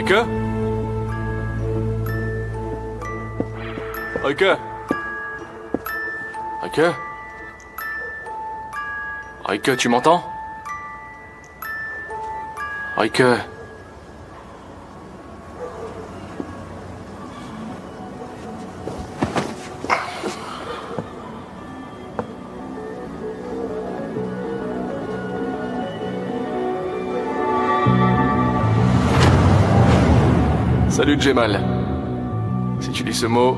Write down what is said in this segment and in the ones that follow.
Oike? Oike? Oike? Oike, tu m'entends? Oike? Salut Jemal. Si tu lis ce mot,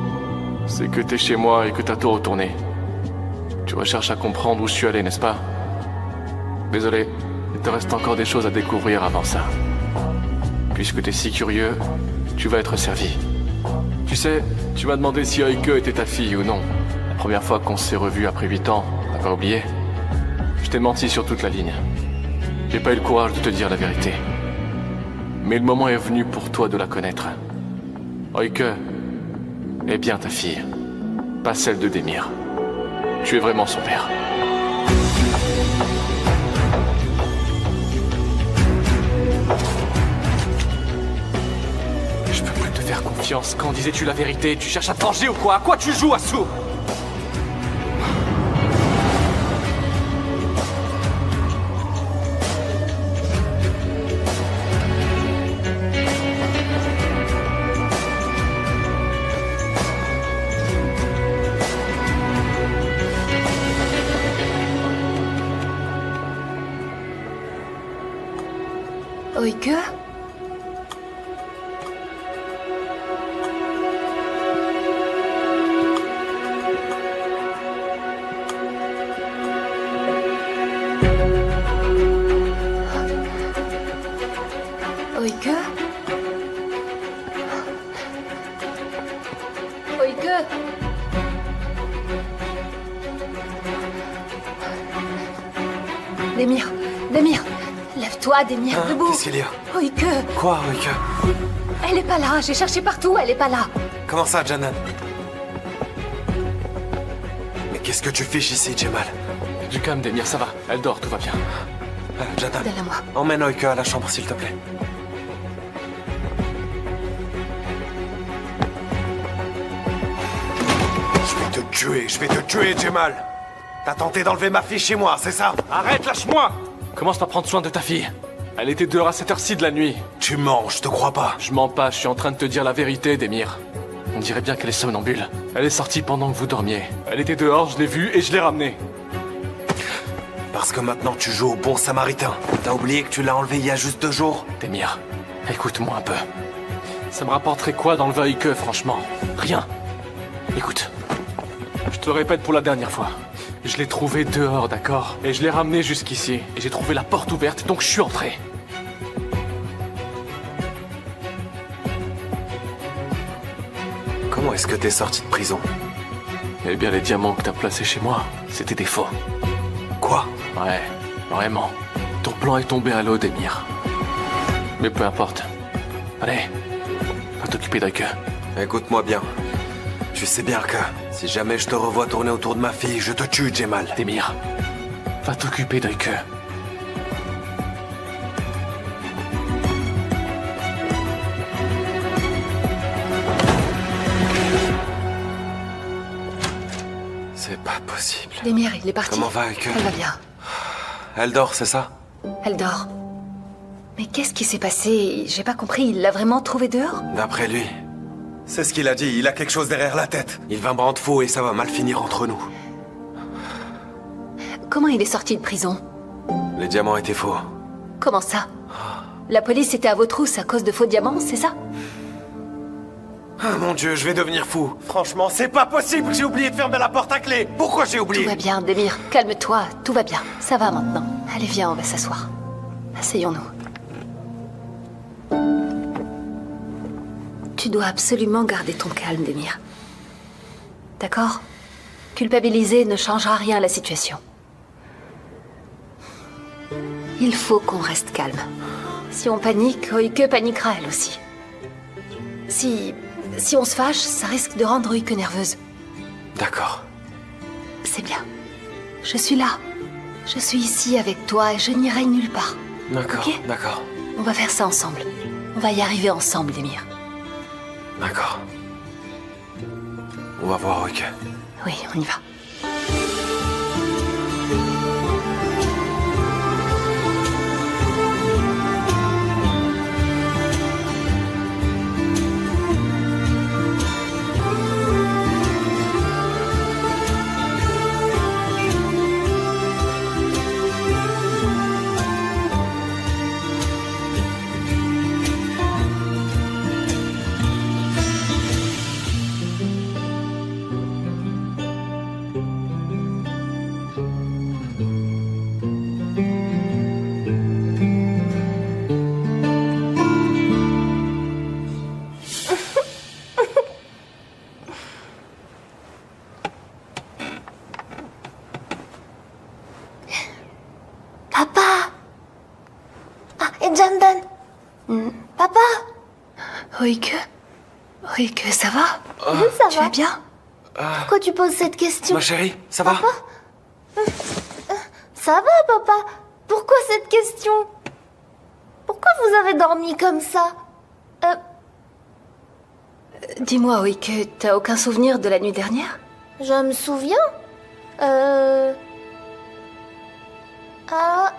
c'est que t'es chez moi et que t'as tout retourné. Tu recherches à comprendre où je suis allé, n'est-ce pas? Désolé, il te reste encore des choses à découvrir avant ça. Puisque t'es si curieux, tu vas être servi. Tu sais, tu m'as demandé si Oike était ta fille ou non. La première fois qu'on s'est revus après 8 ans, t'as pas oublié? Je t'ai menti sur toute la ligne. J'ai pas eu le courage de te dire la vérité. Mais le moment est venu pour toi de la connaître. Oike est bien ta fille, pas celle de Demir. Tu es vraiment son père. Je peux plus te faire confiance. Quand disais-tu la vérité? Tu cherches à te venger ou quoi? À quoi tu joues, Asu? Oike? Oike? Oike? Demir, lève-toi, Demir, debout. Qu'est-ce qu'il y a? Oike, Quoi, Oike? elle est pas là, j'ai cherché partout, elle est pas là. Comment ça, Janan? Mais qu'est-ce que tu fiches ici, Jemal? Du calme, Demir, ça va. Elle dort, tout va bien. Janan, Donne-la-moi. emmène Oike à la chambre, s'il te plaît. Je vais te tuer, Jemal! T'as tenté d'enlever ma fille chez moi, c'est ça? Arrête, lâche-moi! Commence par prendre soin de ta fille. Elle était dehors à cette heure-ci de la nuit. Tu mens, je te crois pas. Je mens pas, je suis en train de te dire la vérité, Demir. On dirait bien qu'elle est somnambule. Elle est sortie pendant que vous dormiez. Elle était dehors, je l'ai vue et je l'ai ramenée. Parce que maintenant tu joues au bon samaritain. T'as oublié que tu l'as enlevée il y a juste 2 jours? Demir, écoute-moi un peu. Ça me rapporterait quoi d'enlever Oike, franchement? Rien. Écoute, je te le répète pour la dernière fois. Je l'ai trouvée dehors, d'accord? Et je l'ai ramenée jusqu'ici. Et j'ai trouvé la porte ouverte, donc je suis entré. Comment est-ce que t'es sorti de prison? Eh bien, les diamants que t'as placés chez moi, c'était des faux. Quoi? Ouais, vraiment. Ton plan est tombé à l'eau, Demir. Mais peu importe. Allez, va t'occuper d'Oike. Écoute-moi bien. Tu sais bien que si jamais je te revois tourner autour de ma fille, je te tue, Jemal. Demir, va t'occuper d'Oike. C'est pas possible. Demir, il est parti. Comment va Oike? Elle va bien. Elle dort, c'est ça? Elle dort. Mais qu'est-ce qui s'est passé? J'ai pas compris, il l'a vraiment trouvée dehors? D'après lui. C'est ce qu'il a dit, il a quelque chose derrière la tête. Il va me rendre fou et ça va mal finir entre nous. Comment il est sorti de prison? Les diamants étaient faux. Comment ça? La police était à vos trousses à cause de faux diamants, c'est ça? Ah mon Dieu, je vais devenir fou. Franchement, c'est pas possible, j'ai oublié de fermer la porte à clé. Pourquoi j'ai oublié? Tout va bien, Demir. Calme-toi, tout va bien. Ça va maintenant. Allez, viens, on va s'asseoir. Asseyons-nous. Tu dois absolument garder ton calme, Demir. D'accord? Culpabiliser ne changera rien à la situation. Il faut qu'on reste calme. Si on panique, Oike paniquera elle aussi. Si on se fâche, ça risque de rendre Oike nerveuse. D'accord. C'est bien. Je suis là. Je suis ici avec toi et je n'irai nulle part. D'accord, Ok? d'accord. On va faire ça ensemble. On va y arriver ensemble, Demir. D'accord. On va voir, ok. Oui, on y va. Papa? Oike, ça va? Ça Tu va. vas bien? Pourquoi tu poses cette question? Ma chérie, ça va? Ça va, papa? Pourquoi cette question? Pourquoi vous avez dormi comme ça? Dis-moi, Oike, t'as aucun souvenir de la nuit dernière? Je me souviens. Ah...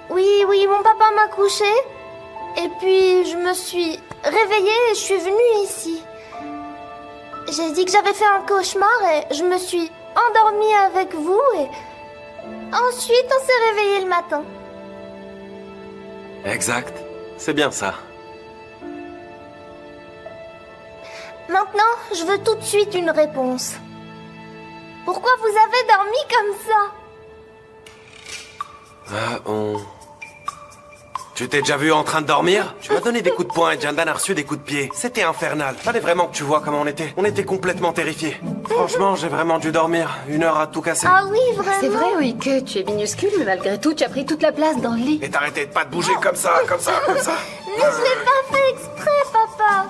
Oui, mon papa m'a couché. Et puis, je me suis réveillée et je suis venue ici. J'ai dit que j'avais fait un cauchemar et je me suis endormie avec vous et... Ensuite, on s'est réveillé le matin. Exact. C'est bien ça. Maintenant, je veux tout de suite une réponse. Pourquoi vous avez dormi comme ça? Tu t'es déjà vu en train de dormir? Tu m'as donné des coups de poing et Jandan a reçu des coups de pied. C'était infernal. Fallait vraiment que tu vois comment on était. On était complètement terrifiés. Franchement, j'ai vraiment dû dormir. 1 heure à tout casser. Ah oui, vraiment? C'est vrai, Oike, tu es minuscule, mais malgré tout, tu as pris toute la place dans le lit. Et t'arrêtais de pas te bouger comme ça. Mais je l'ai pas fait exprès, papa.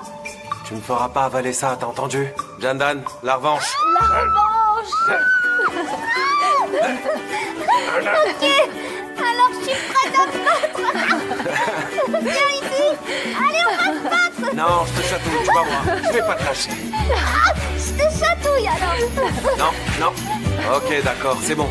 Tu ne feras pas avaler ça, t'as entendu? Jandan, la revanche. La revanche. Ok, alors je suis prête à me battre. Viens ici. Allez, on va se battre. Non, je te chatouille, tu vas voir. Je vais pas te lâcher. Ah, je te chatouille alors. Non. Ok, d'accord, c'est bon.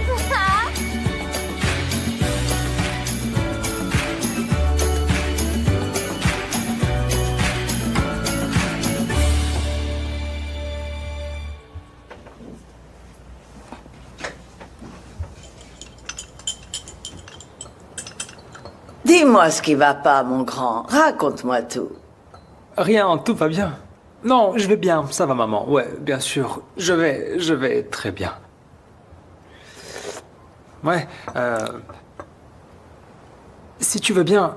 Dis-moi ce qui va pas, mon grand. Raconte-moi tout. Rien, tout va bien. Non, je vais bien, ça va maman. Ouais, bien sûr, je vais très bien. Ouais, si tu veux bien,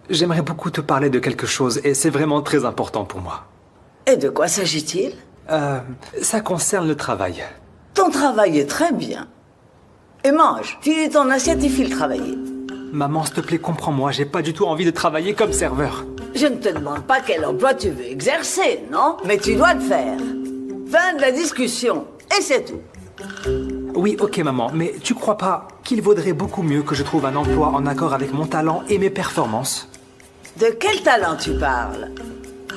j'aimerais beaucoup te parler de quelque chose et c'est vraiment très important pour moi. Et de quoi s'agit-il? Ça concerne le travail. Ton travail est très bien. Et mange, file ton assiette et file travailler. Maman, s'il te plaît, comprends-moi, j'ai pas du tout envie de travailler comme serveur. Je ne te demande pas quel emploi tu veux exercer, non? Mais tu dois le faire. Fin de la discussion. Et c'est tout. Oui, ok maman, mais tu crois pas qu'il vaudrait beaucoup mieux que je trouve un emploi en accord avec mon talent et mes performances? De quel talent tu parles?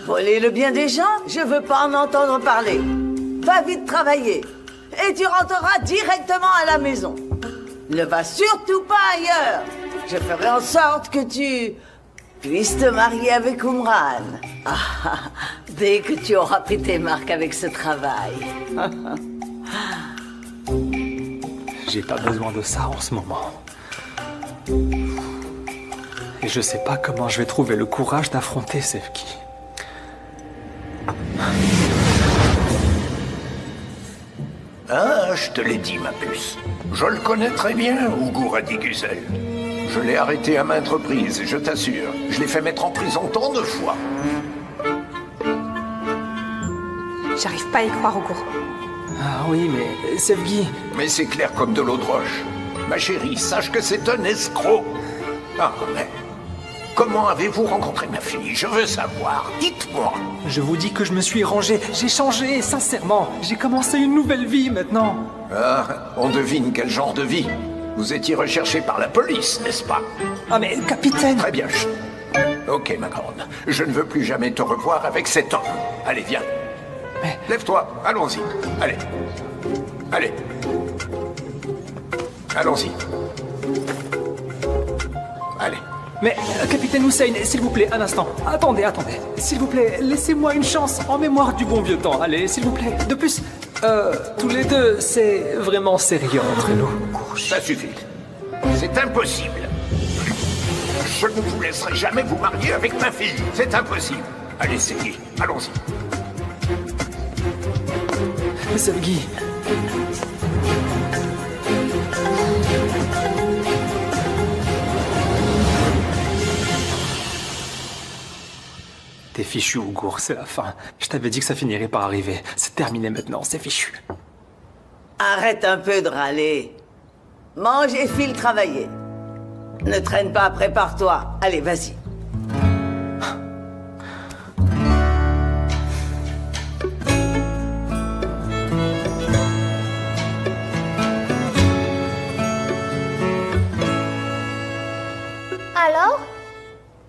Voler le bien des gens? Je veux pas en entendre parler. Va vite travailler. Et tu rentreras directement à la maison. Ne va surtout pas ailleurs. Je ferai en sorte que tu puisses te marier avec Umran. Ah, dès que tu auras pris tes marques avec ce travail. J'ai pas besoin de ça en ce moment. Et je sais pas comment je vais trouver le courage d'affronter Sevgi. Ah, je te l'ai dit, ma puce. Je le connais très bien, Ugur Adigüzel. Je l'ai arrêté à maintes reprises, je t'assure. Je l'ai fait mettre en prison tant de fois. J'arrive pas à y croire, Ugur. Ah oui, mais Sevgi... Mais c'est clair comme de l'eau de roche. Ma chérie, sache que c'est un escroc. Ah, mais... Comment avez-vous rencontré ma fille? Je veux savoir. Dites-moi. Je vous dis que je me suis rangé, j'ai changé, sincèrement. J'ai commencé une nouvelle vie maintenant. Ah, on devine quel genre de vie. Vous étiez recherché par la police, n'est-ce pas? Ah mais, capitaine... Très bien, chut. Ok, ma grande. Je ne veux plus jamais te revoir avec cet homme. Allez, viens. Mais... Lève-toi, allons-y. Allez. Allez. Allons-y. Allez. Mais, capitaine Hussein, s'il vous plaît, un instant. Attendez. S'il vous plaît, laissez-moi une chance en mémoire du bon vieux temps. Allez, s'il vous plaît. De plus, tous les deux, c'est vraiment sérieux entre nous. Ça suffit. C'est impossible. Je ne vous laisserai jamais vous marier avec ma fille. C'est impossible. Allez, Sevgi, allons-y. Sevgi. T'es fichu, Ougour, c'est la fin. Je t'avais dit que ça finirait par arriver. C'est terminé maintenant, c'est fichu. Arrête un peu de râler. Mange et file travailler. Ne traîne pas, prépare-toi. Allez, vas-y. Alors,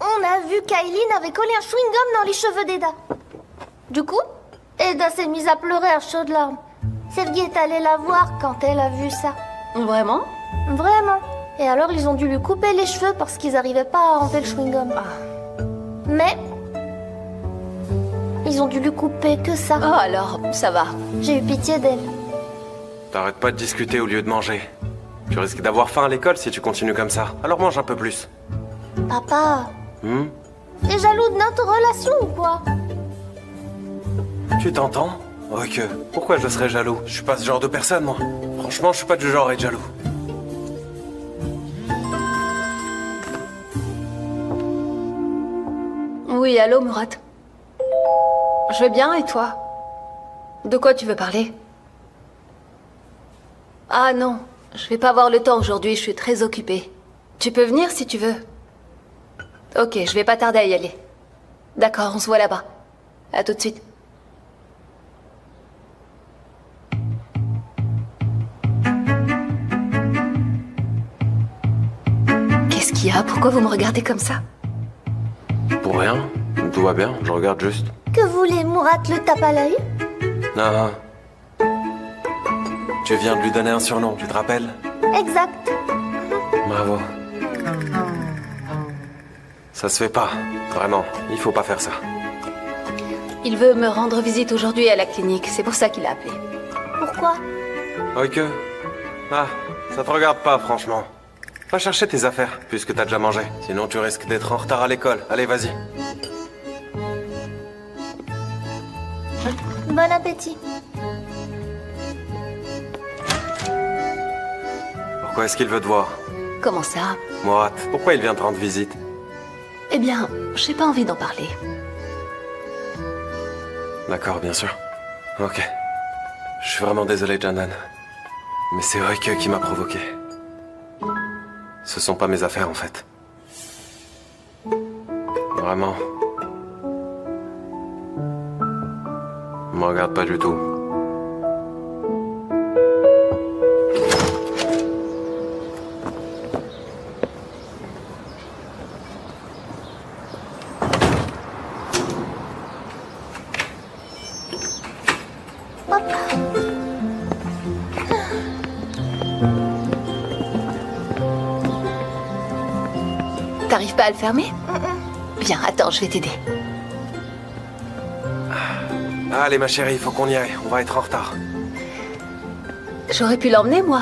on a vu qu'Aileen avait collé un chewing-gum dans les cheveux d'Eda. Du coup, Eda s'est mise à pleurer à chaudes larmes. Sevgi est allée la voir quand elle a vu ça. Vraiment? Vraiment. Et alors, ils ont dû lui couper les cheveux parce qu'ils n'arrivaient pas à enlever le chewing-gum. Mais... ils ont dû lui couper que ça. Oh alors, ça va. J'ai eu pitié d'elle. T'arrêtes pas de discuter au lieu de manger. Tu risques d'avoir faim à l'école si tu continues comme ça. Alors mange un peu plus. Papa, t'es jaloux de notre relation ou quoi? Tu t'entends? Ok. Pourquoi je serais jaloux? Je suis pas ce genre de personne, moi. Franchement, je suis pas du genre à être jaloux. Oui, allô, Murat. Je vais bien, et toi? De quoi tu veux parler? Ah non, je vais pas avoir le temps aujourd'hui, je suis très occupée. Tu peux venir si tu veux. Ok, je vais pas tarder à y aller. D'accord, on se voit là-bas. À tout de suite. Qu'est-ce qu'il y a? Pourquoi vous me regardez comme ça? Pour rien. Tout va bien, je regarde juste. Que voulait Murat le tape à l'œil? Non. Tu viens de lui donner un surnom, tu te rappelles? Exact. Bravo. Ça se fait pas. Vraiment, il faut pas faire ça. Il veut me rendre visite aujourd'hui à la clinique, c'est pour ça qu'il a appelé. Pourquoi? Ok. Ah, ça te regarde pas, franchement. Va chercher tes affaires, puisque t'as déjà mangé. Sinon, tu risques d'être en retard à l'école. Allez, vas-y. Bon appétit. Pourquoi est-ce qu'il veut te voir? Comment ça? Murat, pourquoi il vient te rendre visite? Eh bien, j'ai pas envie d'en parler. D'accord, bien sûr. Ok. Je suis vraiment désolé, Jandan. Mais c'est Oike qui m'a provoqué. Ce sont pas mes affaires, en fait. Vraiment. Me regarde pas du tout. T'arrives pas à le fermer? Viens, attends, je vais t'aider. Allez, ma chérie, faut qu'on y aille. On va être en retard. J'aurais pu l'emmener, moi.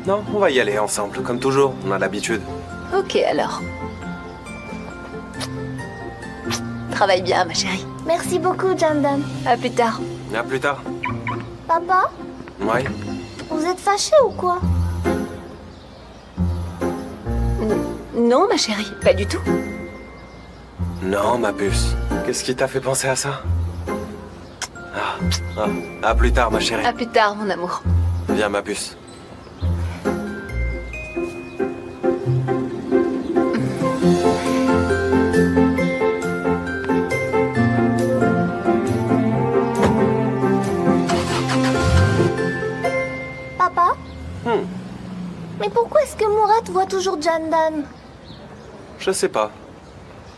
Non, on va y aller ensemble, comme toujours. On a l'habitude. Ok, alors. Travaille bien, ma chérie. Merci beaucoup, Jandan. À plus tard. À plus tard. Papa, Ouais. vous êtes fâché ou quoi? Non, ma chérie, pas du tout. Non, ma puce. Qu'est-ce qui t'a fait penser à ça? À plus tard, ma chérie. À plus tard, mon amour. Viens, ma puce. Papa? Mais pourquoi est-ce que Murat voit toujours Jandan? Je sais pas.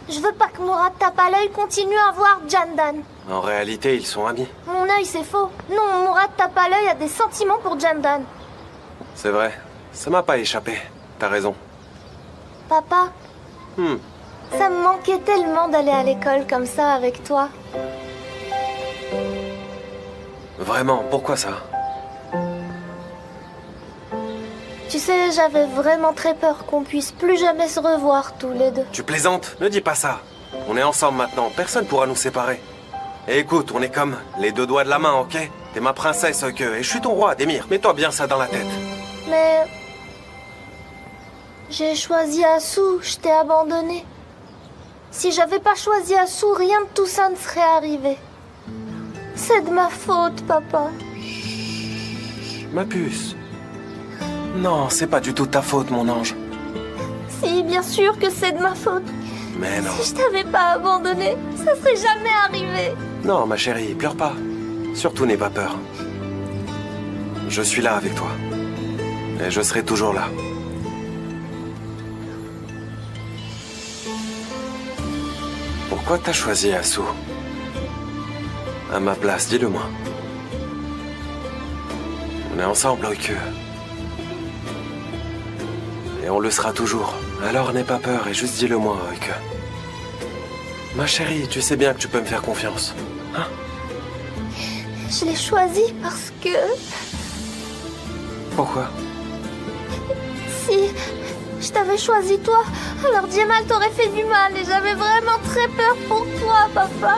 Je veux pas que Murat tape à l'œil continue à voir Jandan. En réalité, ils sont amis. Mon œil, c'est faux. Non, Murat tape à l'œil a des sentiments pour Jandan. C'est vrai. Ça m'a pas échappé. T'as raison. Papa, ça me manquait tellement d'aller à l'école comme ça avec toi. Vraiment, pourquoi ça? Tu sais, j'avais vraiment très peur qu'on puisse plus jamais se revoir tous les deux. Tu plaisantes? Ne dis pas ça. On est ensemble maintenant, personne pourra nous séparer. Et écoute, on est comme les deux doigts de la main, ok? T'es ma princesse, ok? Et je suis ton roi, Demir. Mets-toi bien ça dans la tête. Mais... j'ai choisi Asou, je t'ai abandonné. Si j'avais pas choisi Asou, rien de tout ça ne serait arrivé. C'est de ma faute, papa. Ma puce. Non, c'est pas du tout ta faute, mon ange. Si, bien sûr que c'est de ma faute. Mais non. Si je t'avais pas abandonné, ça serait jamais arrivé. Non, ma chérie, pleure pas. Surtout n'aie pas peur. Je suis là avec toi. Et je serai toujours là. Pourquoi t'as choisi Asou? À ma place, dis-le-moi. On est ensemble, Oike. Et on le sera toujours. Alors n'aie pas peur et juste dis-le-moi, Oike. Ma chérie, tu sais bien que tu peux me faire confiance. Hein? Je l'ai choisi parce que... Pourquoi? Si je t'avais choisi toi, alors Djemal t'aurait fait du mal et j'avais vraiment très peur pour toi, papa.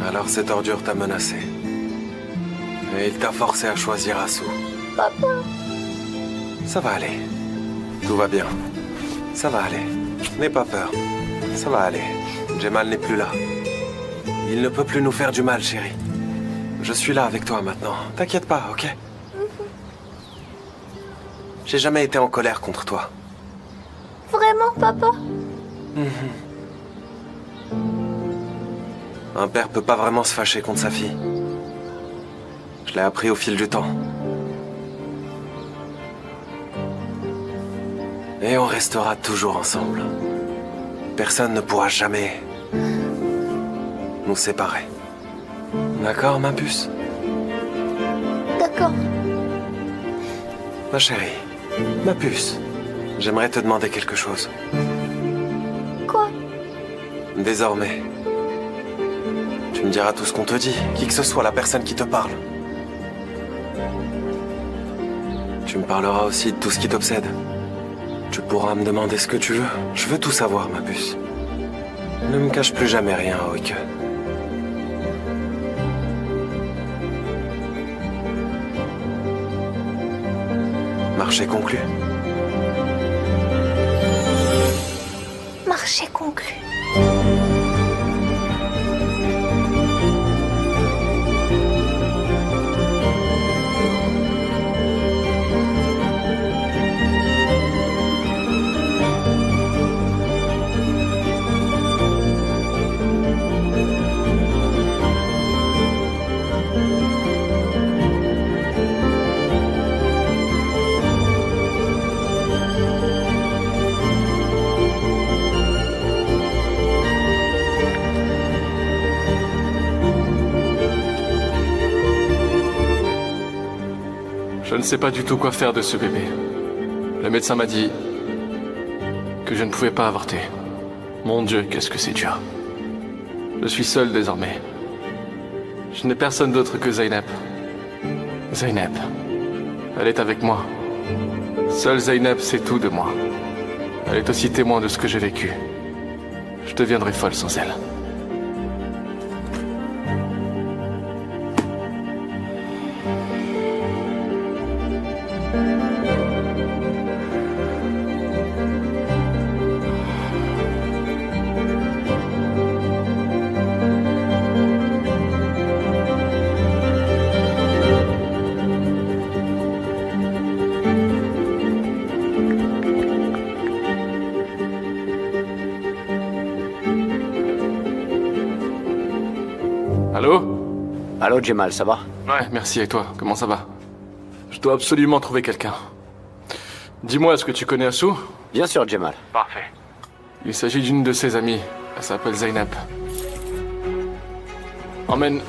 Alors cette ordure t'a menacé. Et il t'a forcé à choisir Asou. Papa. Ça va aller. Tout va bien. Ça va aller. N'aie pas peur. Ça va aller. Djemal n'est plus là. Il ne peut plus nous faire du mal, chérie. Je suis là avec toi maintenant. T'inquiète pas, ok? J'ai jamais été en colère contre toi. Vraiment, papa? Un père peut pas vraiment se fâcher contre sa fille. Je l'ai appris au fil du temps. Et on restera toujours ensemble. Personne ne pourra jamais nous séparer. D'accord, ma puce? D'accord. Ma chérie, ma puce, j'aimerais te demander quelque chose. Quoi? Désormais, tu me diras tout ce qu'on te dit, qui que ce soit la personne qui te parle. Tu me parleras aussi de tout ce qui t'obsède. Tu pourras me demander ce que tu veux. Je veux tout savoir, ma puce. Ne me cache plus jamais rien, Oike. Marché conclu. Marché conclu. Je ne sais pas du tout quoi faire de ce bébé. Le médecin m'a dit que je ne pouvais pas avorter. Mon Dieu, qu'est-ce que c'est dur. Je suis seul désormais. Je n'ai personne d'autre que Zeynep. Zeynep. Elle est avec moi. Seule Zeynep sait tout de moi. Elle est aussi témoin de ce que j'ai vécu. Je deviendrai folle sans elle. Allô, Jemal, ça va? Ouais, merci, et toi? Comment ça va? Je dois absolument trouver quelqu'un. Dis-moi, est-ce que tu connais Asu? Bien sûr, Jemal. Parfait. Il s'agit d'une de ses amies. Elle s'appelle Zainab. Emmène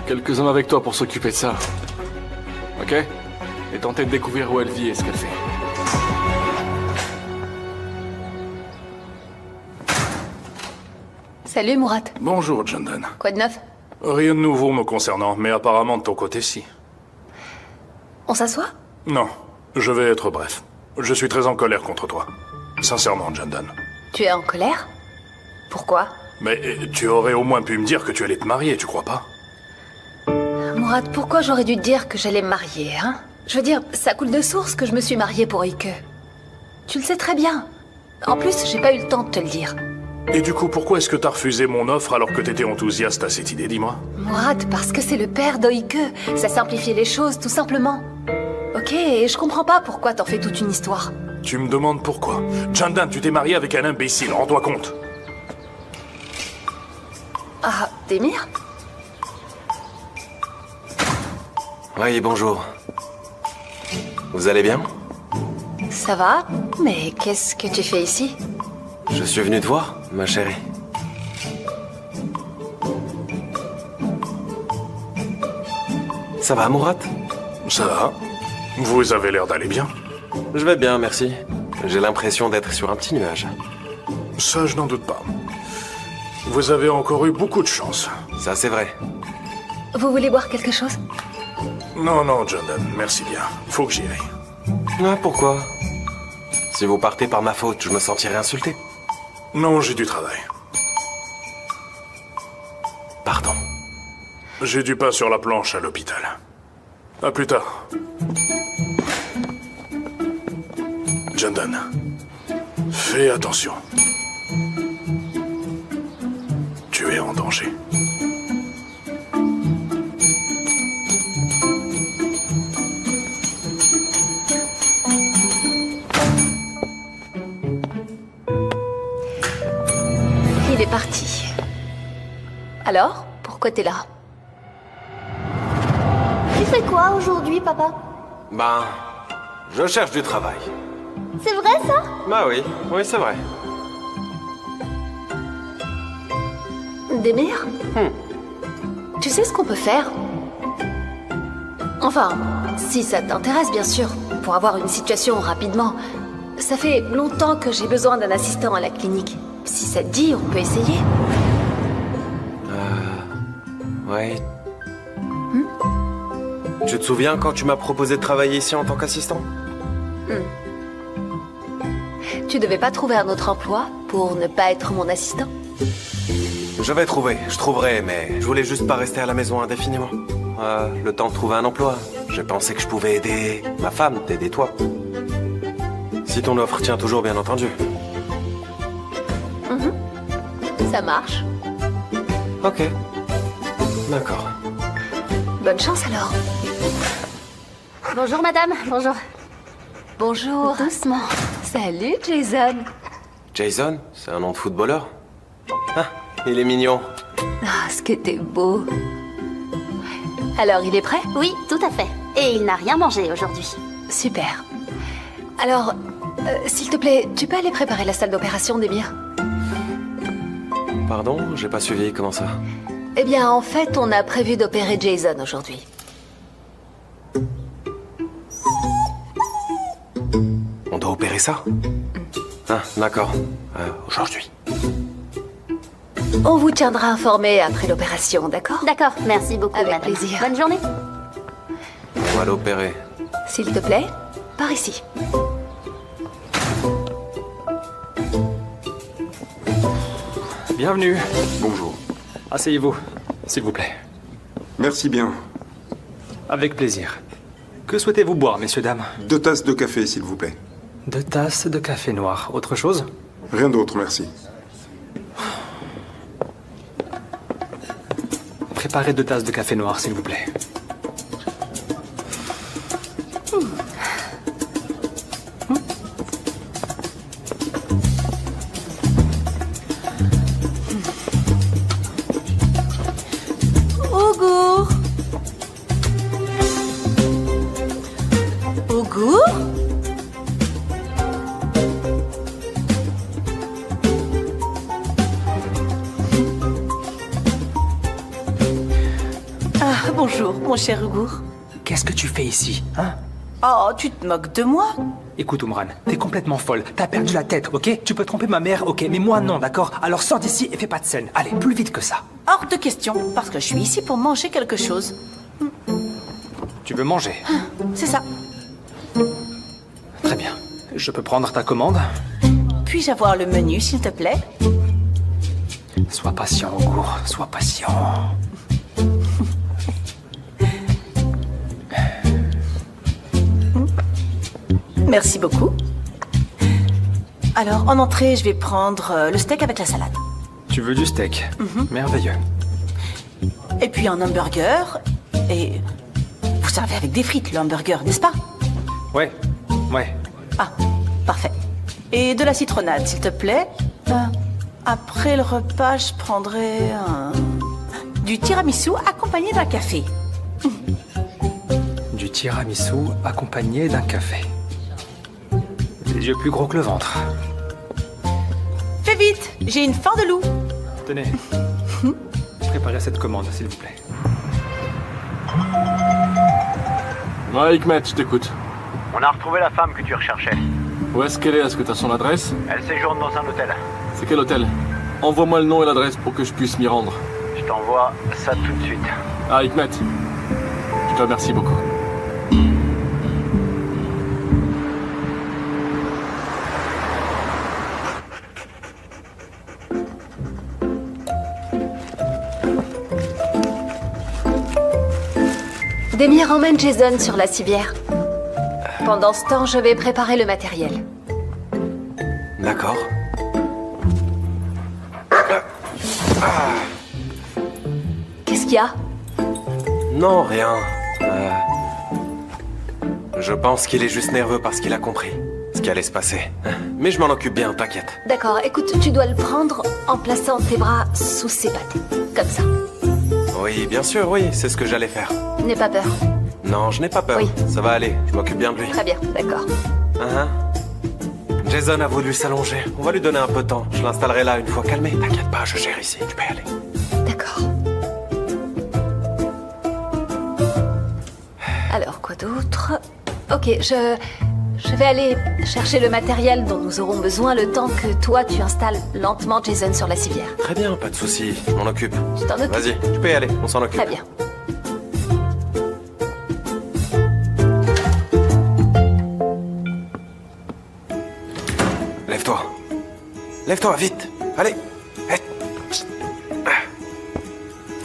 quelques-uns avec toi pour s'occuper de ça. Ok? Et tenter de découvrir où elle vit et ce qu'elle fait. Salut, Murat. Bonjour, Jandan. Quoi de neuf? Rien de nouveau me concernant, mais apparemment de ton côté, si. On s'assoit? Non, je vais être bref. Je suis très en colère contre toi. Sincèrement, Jandan. Tu es en colère? Pourquoi? Mais tu aurais au moins pu me dire que tu allais te marier, tu crois pas? Murat, pourquoi j'aurais dû te dire que j'allais me marier, hein? Je veux dire, ça coule de source que je me suis mariée pour Ike. Tu le sais très bien. En plus, j'ai pas eu le temps de te le dire. Et du coup, pourquoi est-ce que t'as refusé mon offre alors que t'étais enthousiaste à cette idée, dis-moi? Murat, parce que c'est le père d'Oike. Ça simplifie les choses, tout simplement. Ok, et je comprends pas pourquoi t'en fais toute une histoire. Tu me demandes pourquoi? Jandan, tu t'es marié avec un imbécile, rends-toi compte. Ah, Demir? Oui, bonjour. Vous allez bien? Ça va? Mais qu'est-ce que tu fais ici? Je suis venu te voir, ma chérie. Ça va, Murat? Ça va. Vous avez l'air d'aller bien. Je vais bien, merci. J'ai l'impression d'être sur un petit nuage. Ça, je n'en doute pas. Vous avez encore eu beaucoup de chance. Ça, c'est vrai. Vous voulez boire quelque chose? Non, non, Jandan, merci bien. Faut que j'y aille. Ah, pourquoi? Si vous partez par ma faute, je me sentirai insulté. Non, j'ai du travail. Pardon. J'ai du pain sur la planche à l'hôpital. À plus tard. Jandan, fais attention. Tu es en danger. Il est parti. Alors, pourquoi t'es là? Tu fais quoi aujourd'hui, papa? Ben, je cherche du travail. C'est vrai, ça? Bah oui, oui, c'est vrai. Demir? Tu sais ce qu'on peut faire? Enfin, si ça t'intéresse, bien sûr, pour avoir une situation rapidement. Ça fait longtemps que j'ai besoin d'un assistant à la clinique. Si ça te dit, on peut essayer. Ouais. Tu te souviens quand tu m'as proposé de travailler ici en tant qu'assistant? Tu devais pas trouver un autre emploi pour ne pas être mon assistant? Je vais trouver, je trouverai, mais je voulais juste pas rester à la maison indéfiniment. Le temps de trouver un emploi. J'ai pensé que je pouvais aider ma femme, t'aider toi. Si ton offre tient toujours, bien entendu. Ça marche. Ok. D'accord. Bonne chance alors. Bonjour, madame. Bonjour. Bonjour. Doucement. Salut, Jason. Jason, c'est un nom de footballeur? Ah, il est mignon. Ah, ce que t'es beau. Alors, il est prêt? Oui, tout à fait. Et il n'a rien mangé aujourd'hui. Super. Alors, s'il te plaît, tu peux aller préparer la salle d'opération, Demir? Pardon, j'ai pas suivi, comment ça? Eh bien, en fait, on a prévu d'opérer Jason aujourd'hui. On doit opérer ça? Ah, d'accord. Aujourd'hui. On vous tiendra informé après l'opération, d'accord? D'accord, merci beaucoup, Avec madame. plaisir. Bonne journée. On va l'opérer. S'il te plaît, par ici. Bienvenue. Bonjour. Asseyez-vous, s'il vous plaît. Merci bien. Avec plaisir. Que souhaitez-vous boire, messieurs, dames? 2 tasses de café, s'il vous plaît. 2 tasses de café noir. Autre chose? Rien d'autre, merci. Préparez 2 tasses de café noir, s'il vous plaît. mon cher Ugur. Qu'est-ce que tu fais ici, hein? Oh, tu te moques de moi? Écoute, Umran, t'es complètement folle. T'as perdu la tête, ok? Tu peux tromper ma mère, ok? Mais moi, non, d'accord? Alors sors d'ici et fais pas de scène. Allez, plus vite que ça. Hors de question, parce que je suis ici pour manger quelque chose. Tu veux manger? C'est ça. Très bien. Je peux prendre ta commande? Puis-je avoir le menu, s'il te plaît? Sois patient, Ugur. Sois patient. Merci beaucoup. Alors, en entrée, je vais prendre le steak avec la salade. Tu veux du steak? Merveilleux. Et puis un hamburger. Et vous servez avec des frites, le hamburger, n'est-ce pas? Ouais. Ah, parfait. Et de la citronnade, s'il te plaît. Après le repas, je prendrai du tiramisu accompagné d'un café. Du tiramisu accompagné d'un café. Les yeux plus gros que le ventre. Fais vite, j'ai une faim de loup. Tenez. Préparez cette commande, s'il vous plaît. Ouais, Hikmet, je t'écoute. On a retrouvé la femme que tu recherchais. Où est-ce qu'elle est? Est-ce que t'as son adresse? Elle séjourne dans un hôtel. C'est quel hôtel? Envoie-moi le nom et l'adresse pour que je puisse m'y rendre. Je t'envoie ça tout de suite. Ah, Hikmet, je te remercie beaucoup. Demir emmène Jason sur la civière. Pendant ce temps, je vais préparer le matériel. D'accord. Qu'est-ce qu'il y a? Non, rien. Je pense qu'il est juste nerveux parce qu'il a compris ce qui allait se passer. Mais je m'en occupe bien, t'inquiète. D'accord, écoute, tu dois le prendre en plaçant tes bras sous ses pattes. Comme ça. Oui, bien sûr, oui, c'est ce que j'allais faire. N'aie pas peur. Non, je n'ai pas peur. Oui. Ça va aller, je m'occupe bien de lui. Très bien, d'accord. Jason a voulu s'allonger. On va lui donner un peu de temps. Je l'installerai là une fois calmé. T'inquiète pas, je gère ici. Tu peux y aller. D'accord. Alors, quoi d'autre? Ok, je vais aller chercher le matériel dont nous aurons besoin le temps que toi, tu installes lentement Jason sur la civière. Très bien, pas de souci. Je m'en occupe. Je t'en occupe. Vas-y, tu peux y aller. On s'en occupe. Très bien. Lève-toi. Lève-toi, vite. Allez.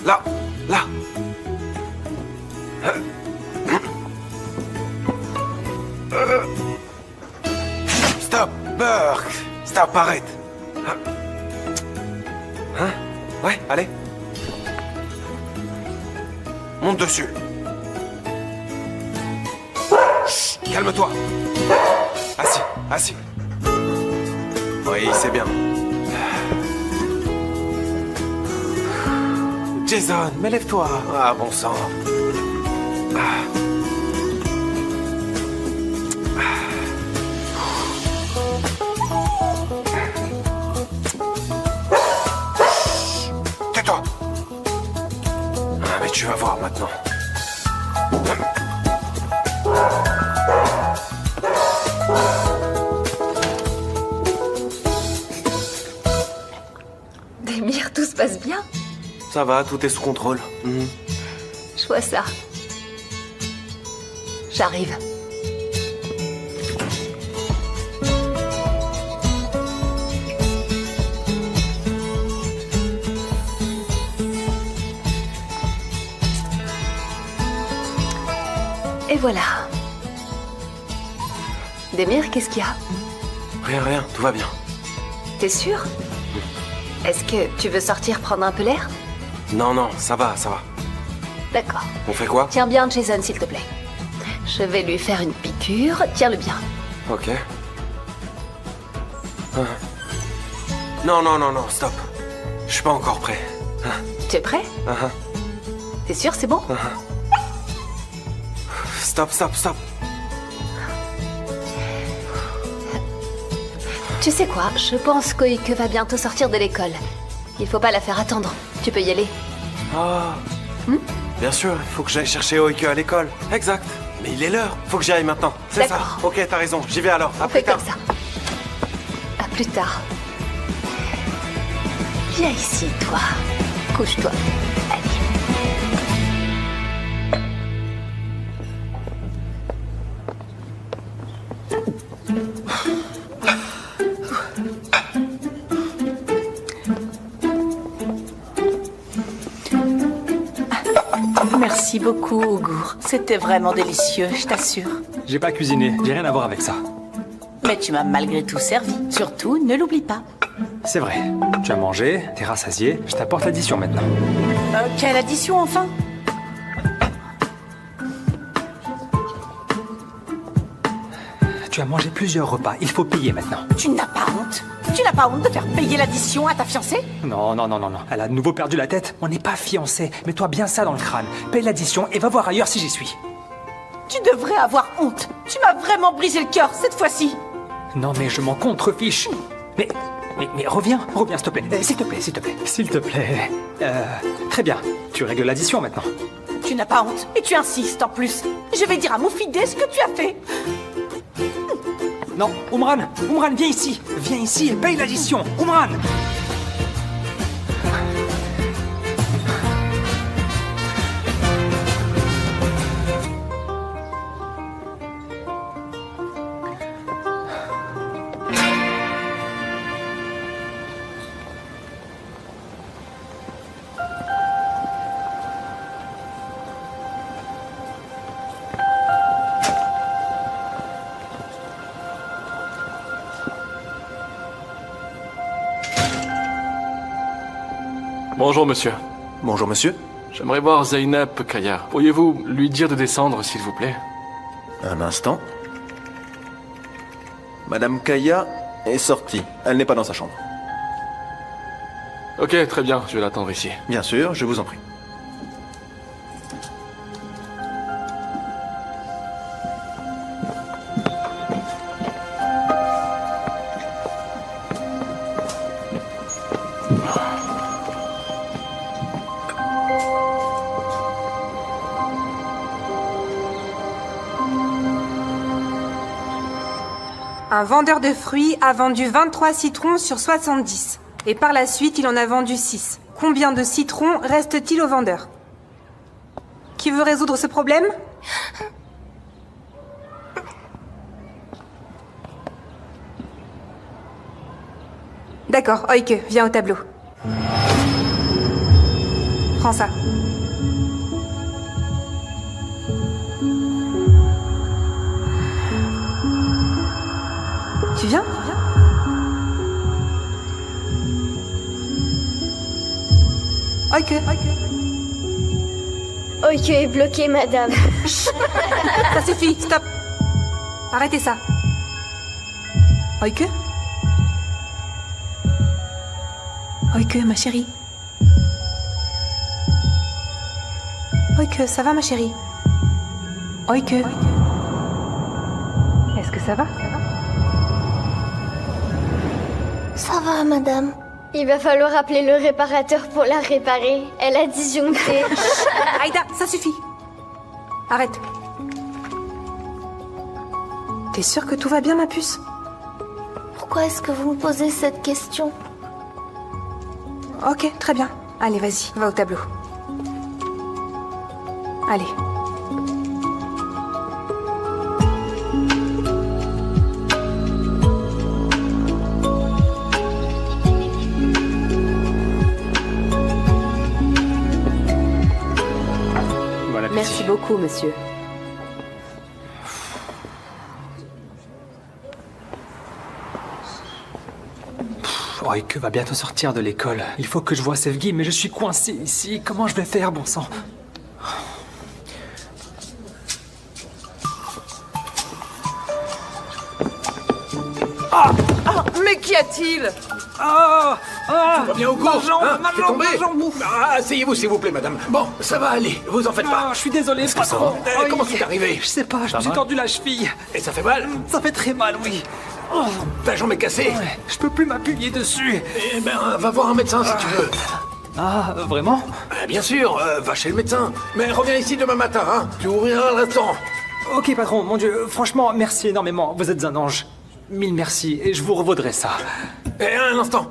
Là. Là. Stop, Burke. Stop, arrête. Hein? Ouais, allez. Monte dessus. Chut, calme-toi. Assis, assis. Oui, c'est bien. Jason, mais lève-toi. Ah, bon sang. Tais-toi. Ah, mais tu vas voir maintenant. Demir, tout se passe bien? Ça va, tout est sous contrôle. Je vois ça. J'arrive. Et voilà. Demir, qu'est-ce qu'il y a? Rien, tout va bien. T'es sûr? Est-ce que tu veux sortir prendre un peu l'air? Non, ça va. D'accord. On fait quoi? Tiens bien Jason, s'il te plaît. Je vais lui faire une piqûre. Tiens-le bien. Ok. Non, stop. Je suis pas encore prêt. Tu es prêt? T'es sûr, c'est bon? Stop. Tu sais quoi? Je pense qu'Oike va bientôt sortir de l'école. Il faut pas la faire attendre. Tu peux y aller. Bien sûr, il faut que j'aille chercher Oike à l'école. Exact. Mais il est l'heure. Faut que j'y aille maintenant. C'est ça. Ok, t'as raison. J'y vais alors. À plus tard. Comme ça. À plus tard. Viens ici, toi. Couche-toi. Allez. Merci beaucoup, Augur. C'était vraiment délicieux, je t'assure. J'ai pas cuisiné, j'ai rien à voir avec ça. Mais tu m'as malgré tout servi. Surtout, ne l'oublie pas. C'est vrai. Tu as mangé, t'es rassasié, je t'apporte l'addition maintenant. Quelle addition, enfin? Tu as mangé plusieurs repas, il faut payer maintenant. Tu n'as pas honte? Tu n'as pas honte de faire payer l'addition à ta fiancée? Non. Elle a de nouveau perdu la tête. On n'est pas fiancés. Mets-toi bien ça dans le crâne. Paye l'addition et va voir ailleurs si j'y suis. Tu devrais avoir honte. Tu m'as vraiment brisé le cœur cette fois-ci. Non, mais je m'en contrefiche. Mais reviens s'il te plaît. S'il te plaît. Très bien. Tu règles l'addition maintenant. Tu n'as pas honte et tu insistes en plus. Je vais dire à Moufidé ce que tu as fait. Non, Umran, viens ici. Viens ici et paye l'addition. Umran. Bonjour, monsieur. Bonjour, monsieur. J'aimerais voir Zeynep Kaya. Pourriez-vous lui dire de descendre, s'il vous plaît? Un instant. Madame Kaya est sortie. Elle n'est pas dans sa chambre. Ok, très bien. Je vais l'attendre ici. Bien sûr, je vous en prie. Un vendeur de fruits a vendu 23 citrons sur 70. Et par la suite, il en a vendu 6. Combien de citrons reste-t-il au vendeur? Qui veut résoudre ce problème? D'accord, Oike, viens au tableau. Prends ça. Tu viens? Oike. Oike est bloqué, madame. Ça suffit, stop. Arrêtez ça. Oike? Oike, ma chérie. Oike, ça va, ma chérie? Oike. Est-ce que ça va? Ça va, madame. Il va falloir appeler le réparateur pour la réparer. Elle a disjoncté. Aïda, ça suffit. Arrête. T'es sûre que tout va bien, ma puce? Pourquoi est-ce que vous me posez cette question? Ok, très bien. Allez, vas-y, va au tableau. Allez. Merci beaucoup, monsieur. Oike va bientôt sortir de l'école. Il faut que je voie Sevgi, mais je suis coincé ici. Comment je vais faire, bon sang? Mais qu'y a-t-il? Tout va bien au cours? T'es tombé? Asseyez-vous, s'il vous plaît, madame. Bon, ça va aller, vous en faites pas. Je suis désolé, patron. Comment c'est arrivé? Je sais pas, je me suis tordu la cheville. Et ça fait mal? Ça fait très mal, oui. Ta jambe est cassée? Ouais, je peux plus m'appuyer dessus. Eh ben, va voir un médecin si tu veux. Ah, vraiment? Bien sûr, va chez le médecin. Mais reviens ici demain matin, hein. Tu ouvriras le restaurant. Ok, patron, mon Dieu, franchement, merci énormément. Vous êtes un ange. Mille merci, et je vous revaudrai ça. Et un instant.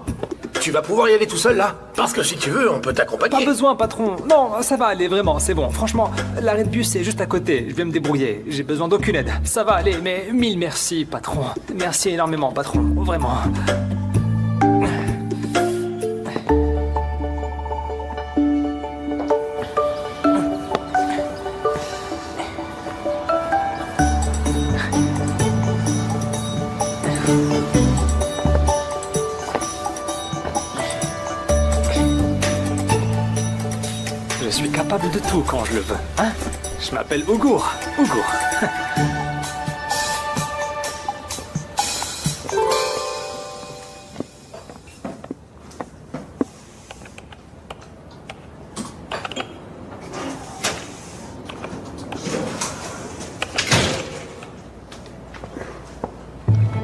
Tu vas pouvoir y aller tout seul, là? Parce que si tu veux, on peut t'accompagner. Pas besoin, patron. Non, ça va aller, vraiment, c'est bon. Franchement, l'arrêt de bus est juste à côté. Je vais me débrouiller. J'ai besoin d'aucune aide. Ça va aller, mais mille merci, patron. Merci énormément, patron. Vraiment. Je suis capable de tout quand je le veux, hein? Je m'appelle Ougour. Ougour.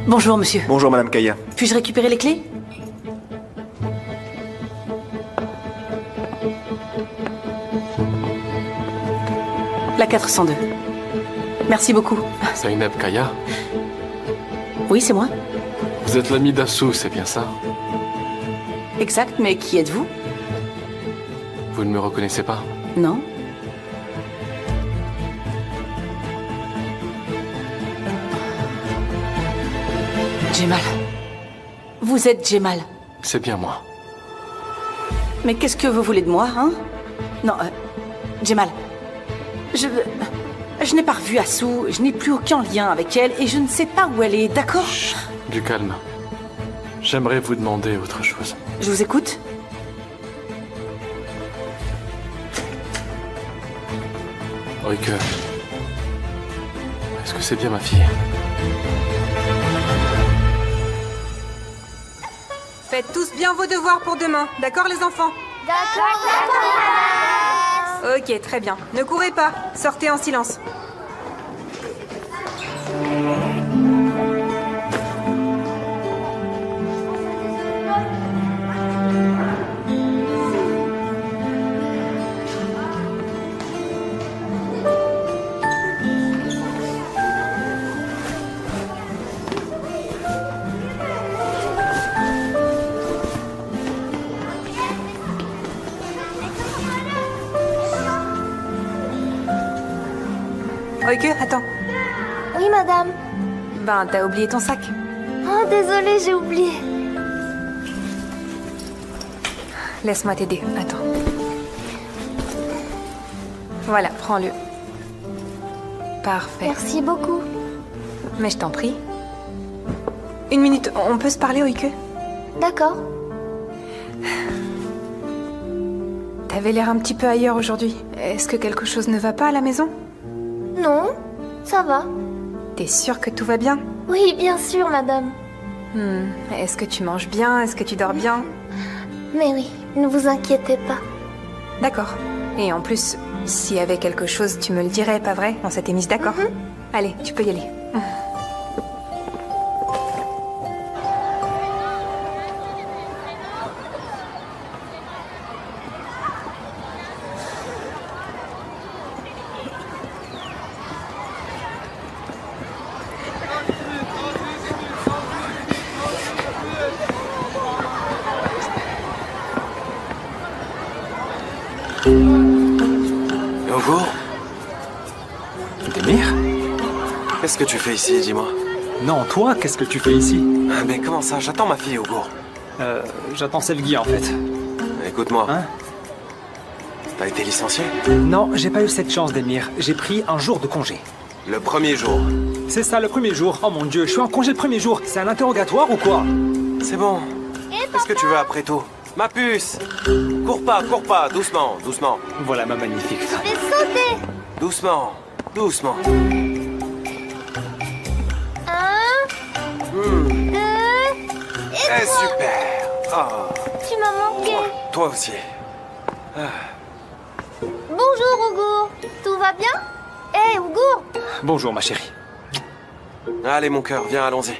Bonjour, monsieur. Bonjour, Madame Kaya. Puis-je récupérer les clés? La 402. Merci beaucoup. Zainab Kaya, Oui, c'est moi. vous êtes l'ami d'Assou, c'est bien ça? Exact, mais qui êtes-vous? Vous ne me reconnaissez pas? Non. Jemal. Vous êtes Jemal. C'est bien moi. Mais qu'est-ce que vous voulez de moi, hein? Non, Jemal. Je n'ai pas revu Assou, je n'ai plus aucun lien avec elle et je ne sais pas où elle est, d'accord? Du calme. J'aimerais vous demander autre chose. Je vous écoute. Rike, est-ce que c'est bien ma fille? Faites tous bien vos devoirs pour demain, d'accord les enfants? D'accord. Ok, très bien. Ne courez pas, sortez en silence. Ok, attends. Oui, madame. Ben, t'as oublié ton sac. Oh, désolée, j'ai oublié. Laisse-moi t'aider, attends. Voilà, prends-le. Parfait. Merci beaucoup. Mais je t'en prie. Une minute, on peut se parler, Oike? D'accord. T'avais l'air un petit peu ailleurs aujourd'hui. Est-ce que quelque chose ne va pas à la maison? Non, ça va. T'es sûre que tout va bien? Oui, bien sûr, madame. Est-ce que tu manges bien? Est-ce que tu dors bien? Mais oui, ne vous inquiétez pas. D'accord. Et en plus, s'il y avait quelque chose, tu me le dirais, pas vrai? On s'était mis d'accord. Allez, tu peux y aller. Ougour, Demir? qu'est-ce que tu fais ici, dis-moi? Non, toi, qu'est-ce que tu fais ici? Mais comment ça? J'attends ma fille, Ougour. J'attends Selgi, en fait. Écoute-moi. Hein? T'as été licencié? Non, j'ai pas eu cette chance, Demir. J'ai pris un jour de congé. Le premier jour. C'est ça, le premier jour. Oh mon Dieu, je suis en congé le premier jour. C'est un interrogatoire ou quoi? C'est bon. Qu'est-ce que tu veux après tout? Ma puce! Cours pas, doucement, doucement. Voilà ma magnifique femme. Je vais sauter. Doucement, doucement. 1, 2, et 3. Super! Oh, Tu m'as manqué. toi aussi. Bonjour, Ougour. Tout va bien? Hé, Ougour. Bonjour, ma chérie. Allez, mon cœur, viens, allons-y.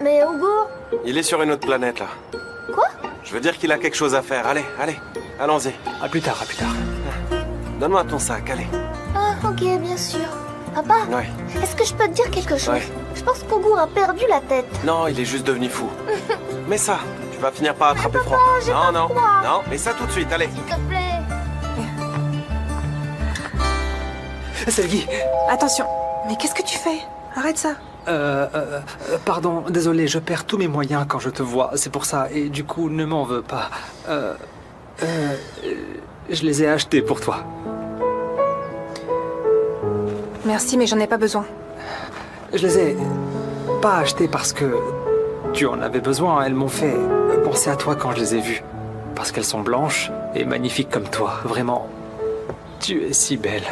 Mais Ougour. Il est sur une autre planète, là. Quoi? Je Je veux dire qu'il a quelque chose à faire. Allez, allez, allons-y. À plus tard, à plus tard. Donne-moi ton sac, allez. Ah, ok, bien sûr. Papa, Ouais. est-ce que je peux te dire quelque chose? Ouais. Je pense qu'Augour a perdu la tête. Non, il est juste devenu fou. Mets ça, tu vas finir par attraper froid. j'ai Non, pas non, froid. non, mets ça tout de suite, allez. S'il te plaît. Selgi. Attention. Mais qu'est-ce que tu fais? Arrête ça. Pardon, désolé, je perds tous mes moyens quand je te vois, c'est pour ça, et du coup, ne m'en veux pas. Je les ai achetés pour toi. Merci, mais j'en ai pas besoin. Je les ai pas achetés parce que tu en avais besoin, elles m'ont fait penser à toi quand je les ai vues. Parce qu'elles sont blanches et magnifiques comme toi, vraiment. Tu es si belle.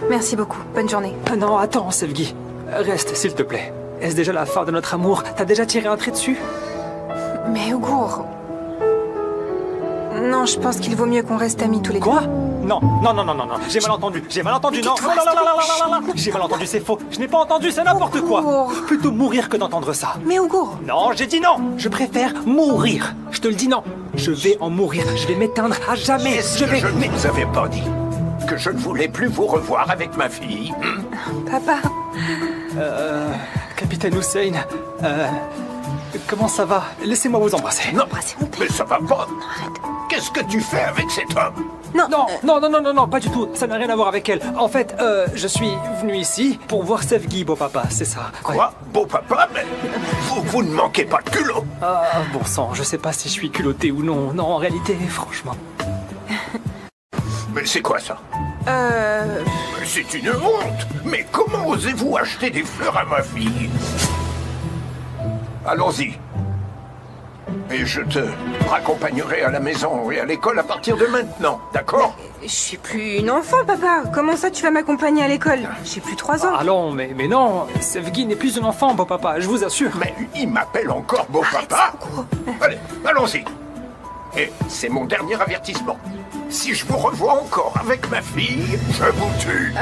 Merci beaucoup. Bonne journée. Non, attends, Sevgi. Reste, s'il te plaît. Est-ce déjà la fin de notre amour? T'as déjà tiré un trait dessus? Mais Augour... Non, je pense qu'il vaut mieux qu'on reste amis tous les deux. Quoi? Non, non, non, non, non, non. J'ai mal entendu, non. Non, non, non, non, non. J'ai mal entendu, c'est faux. Je n'ai pas entendu, c'est n'importe quoi. Plutôt mourir que d'entendre ça. Mais Augour... Non, j'ai dit non. Je préfère mourir. Je te le dis non. Je vais en mourir. Je vais m'éteindre à jamais. Je ne vous avais pas dit que je ne voulais plus vous revoir avec ma fille. Papa... Capitaine Hussein, comment ça va? Laissez-moi vous embrasser. Non, mais ça va pas. Qu'est-ce que tu fais avec cet homme? Non, non, pas du tout. Ça n'a rien à voir avec elle. En fait, je suis venu ici pour voir Sevgi, beau papa, c'est ça. Quoi? Beau papa? Mais vous ne manquez pas de culot. Ah, bon sang, je sais pas si je suis culotté ou non. Non, en réalité, franchement. Mais c'est quoi ça? C'est une honte. Mais comment osez-vous acheter des fleurs à ma fille? Allons-y. Et je te raccompagnerai à la maison et à l'école à partir de maintenant, d'accord? Je suis plus une enfant, papa. Comment ça, tu vas m'accompagner à l'école? J'ai plus 3 ans. Ah non, mais non. Sevgi n'est plus un enfant, beau papa, je vous assure. Mais il m'appelle encore beau papa. Allez, allons-y. Et c'est mon dernier avertissement. Si je vous revois encore avec ma fille, je vous tue.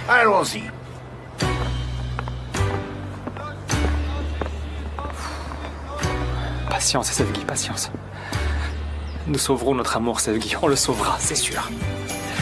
Allons-y. Patience, Sevgi, patience. Nous sauverons notre amour, Sevgi. On le sauvera, c'est sûr.